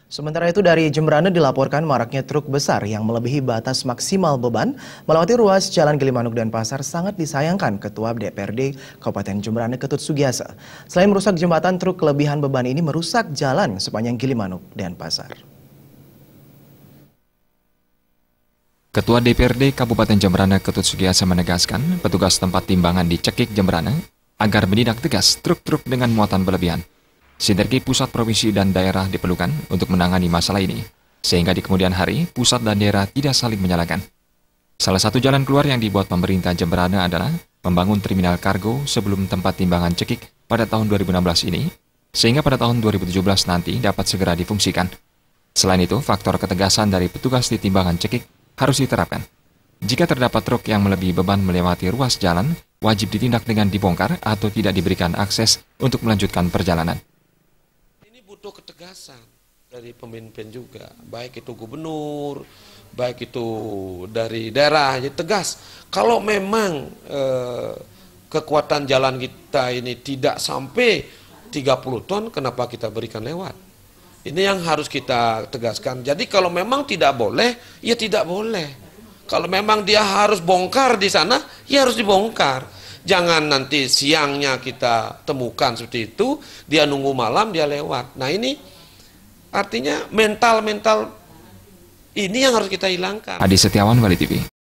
Sementara itu dari Jemberana dilaporkan maraknya truk besar yang melebihi batas maksimal beban melewati ruas Jalan Gilimanuk dan Pasar sangat disayangkan Ketua DPRD Kabupaten Jemberana Ketut Sugiasa. Selain merusak jembatan, truk kelebihan beban ini merusak jalan sepanjang Gilimanuk dan Pasar. Ketua DPRD Kabupaten Jemberana Ketut Sugiasa menegaskan petugas tempat timbangan di Cekik Jemberana agar menindak tegas truk-truk dengan muatan berlebihan. Sinergi pusat, provinsi, dan daerah diperlukan untuk menangani masalah ini, sehingga di kemudian hari pusat dan daerah tidak saling menyalahkan. Salah satu jalan keluar yang dibuat pemerintah Jemberana adalah membangun terminal kargo sebelum tempat timbangan Cekik pada tahun 2016 ini, sehingga pada tahun 2017 nanti dapat segera difungsikan. Selain itu, faktor ketegasan dari petugas di timbangan Cekik harus diterapkan. Jika terdapat truk yang melebihi beban melewati ruas jalan, wajib ditindak dengan dibongkar atau tidak diberikan akses untuk melanjutkan perjalanan. Ini butuh ketegasan dari pemimpin juga, baik itu gubernur, baik itu dari daerah, jadi tegas. Kalau memang kekuatan jalan kita ini tidak sampai 30 ton, kenapa kita berikan lewat? Ini yang harus kita tegaskan. Jadi kalau memang tidak boleh, ya tidak boleh. Kalau memang dia harus bongkar di sana, ya harus dibongkar. Jangan nanti siangnya kita temukan seperti itu, dia nunggu malam, dia lewat. Nah ini artinya mental-mental ini yang harus kita hilangkan. Adi Setiawan, Wali TV.